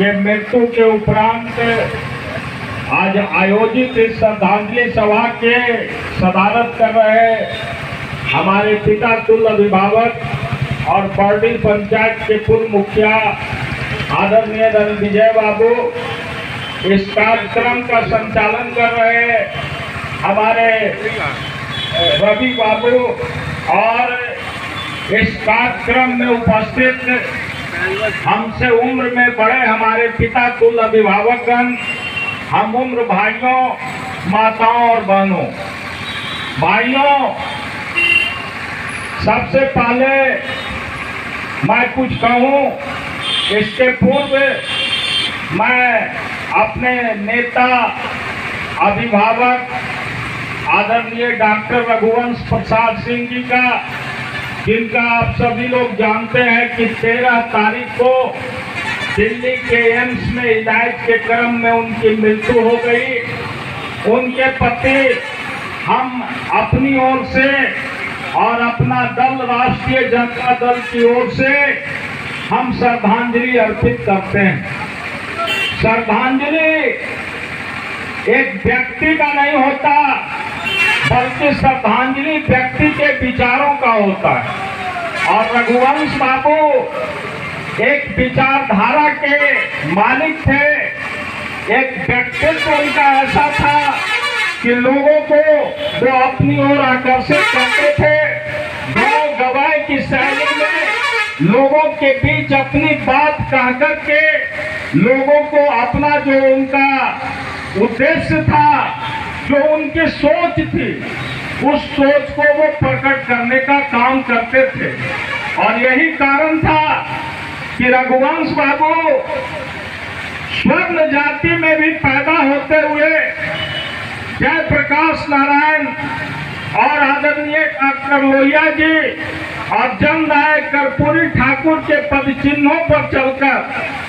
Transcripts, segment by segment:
के मृत्यु के उपरांत आज आयोजित इस श्रद्धांजलि सभा के सदारत कर रहे हमारे पिता तुल्य अभिभावक और बरडी पंचायत के पूर्व मुखिया आदरणीय रणविजय बाबू, इस कार्यक्रम का संचालन कर रहे हमारे रवि बाबू और इस कार्यक्रम में उपस्थित हमसे उम्र में बड़े हमारे पिता तुल्य अभिभावकगण, हम उम्र भाइयों, माताओं और बहनों। भाइयों, सबसे पहले मैं कुछ कहूं, इसके पूर्व मैं अपने नेता अभिभावक आदरणीय डॉक्टर रघुवंश प्रसाद सिंह जी का, जिनका आप सभी लोग जानते हैं कि 13 तारीख को दिल्ली के एम्स में इलाज के क्रम में उनकी मृत्यु हो गई। उनके प्रति हम अपनी ओर से और अपना दल राष्ट्रीय जनता दल की ओर से हम श्रद्धांजलि अर्पित करते हैं। श्रद्धांजलि एक व्यक्ति का नहीं होता, बल्कि श्रद्धांजलि व्यक्ति के विचारों का होता है। और रघुवंश बाबू एक विचारधारा के मालिक थे। एक व्यक्तित्व उनका ऐसा था कि लोगों को वो अपनी ओर आकर्षित करते थे। गाँव गवाए की शैली में लोगों के बीच अपनी बात कह करके लोगों को अपना जो उनका उद्देश्य था, जो उनकी सोच थी, उस सोच को वो प्रकट करने का काम करते थे। और यही कारण था कि रघुवंश बाबू स्वर्ण जाति में भी पैदा होते हुए जयप्रकाश नारायण और आदरणीय डॉक्टर लोहिया जी और जमदाय कर्पूरी ठाकुर के पद चिन्हों पर चलकर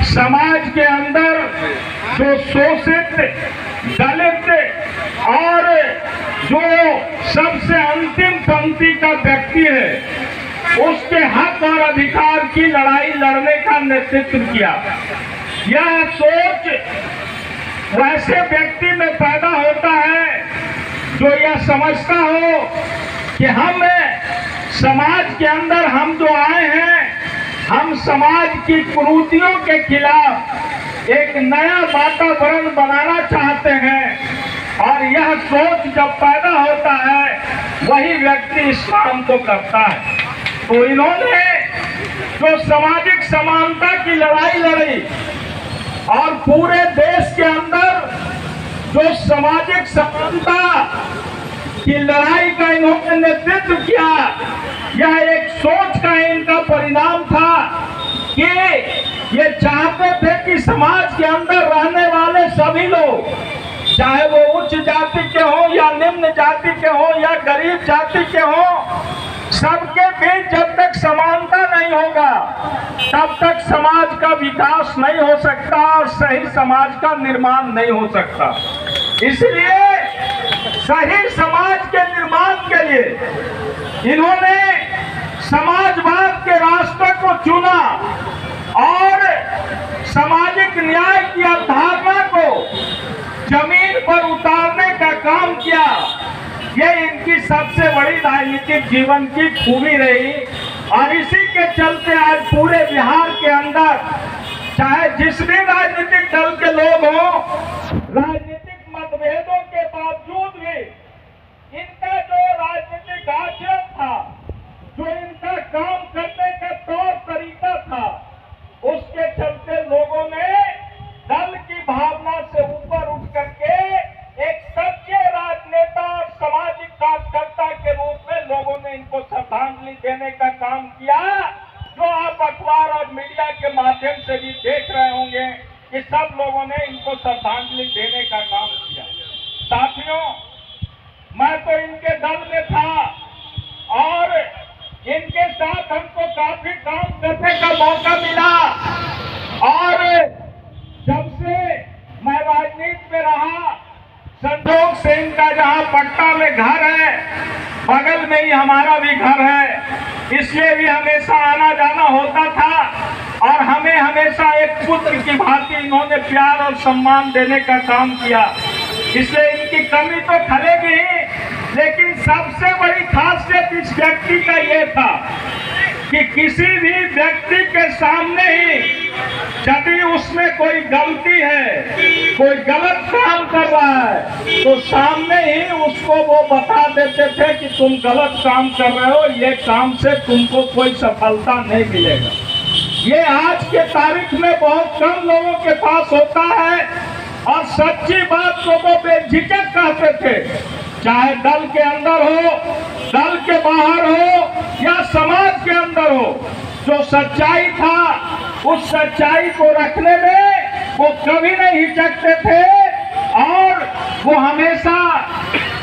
समाज के अंदर जो शोषित, दलित और जो सबसे अंतिम पंक्ति का व्यक्ति है, उसके हक और अधिकार की लड़ाई लड़ने का नेतृत्व किया। यह सोच वैसे व्यक्ति में पैदा होता है जो यह समझता हो कि हम समाज के अंदर हम जो आए हैं, हम समाज की कुरीतियों के खिलाफ एक नया वातावरण बनाना चाहते हैं। और यह सोच जब पैदा होता है, वही व्यक्ति इस काम को करता है। तो इन्होंने जो सामाजिक समानता की लड़ाई लड़ी और पूरे देश के अंदर जो सामाजिक समानता की लड़ाई का इन्होंने नेतृत्व किया, यह एक सोच का इनका परिणाम था कि ये चाहते थे कि समाज के अंदर रहने वाले सभी लोग, चाहे वो उच्च जाति के हों या निम्न जाति के हों या गरीब जाति के हों, सबके बीच जब तक समानता नहीं होगा, तब तक समाज का विकास नहीं हो सकता और सही समाज का निर्माण नहीं हो सकता। इसलिए सही समाज के निर्माण के लिए इन्होंने समाजवाद के रास्ते को चुना और सामाजिक न्याय की अवधारणा को जमीन पर उतारने का काम किया। ये इनकी सबसे बड़ी राजनीतिक जीवन की खूबी रही। और इसी के चलते आज पूरे बिहार के अंदर चाहे जिस भी राजनीतिक दल के लोग हों, राजनीतिक मतभेदों के बावजूद भी इनका जो राजनीतिक आचरण था, जो इनका काम करने का तौर तरीका था, उसके चलते लोगों ने दल की भावना से ऊपर उठ करके एक सच्चे राजनेता और सामाजिक कार्यकर्ता के रूप में लोगों ने इनको श्रद्धांजलि देने का काम किया, जो आप अखबार और मीडिया के माध्यम से भी देख रहे होंगे कि सब लोगों ने इनको श्रद्धांजलि देने का काम किया। साथियों, मैं तो इनके दल में था और इनके साथ हमको काफी काम करने का मौका मिला। और जब से मैं राजनीति में रहा, संजोग से इनका जहां पटना में घर है, बगल में ही हमारा भी घर है, इसलिए भी हमेशा आना जाना होता था। और हमें हमेशा एक पुत्र की भांति इन्होंने प्यार और सम्मान देने का काम किया। इसलिए इनकी कमी तो खलेगी ही, लेकिन सबसे बड़ी खासियत इस व्यक्ति का ये था कि किसी भी व्यक्ति के सामने ही यदि उसमें कोई गलती है, कोई गलत काम कर रहा है, तो सामने ही उसको वो बता देते थे कि तुम गलत काम कर रहे हो, ये काम से तुमको कोई सफलता नहीं मिलेगा। ये आज के तारीख में बहुत कम लोगों के पास होता है, और सच्ची बात को वो बेझिझक कहते थे, चाहे दल के अंदर हो, दल के बाहर हो या समाज के अंदर हो। जो सच्चाई था, उस सच्चाई को रखने में वो कभी नहीं हिचकते थे, और वो हमेशा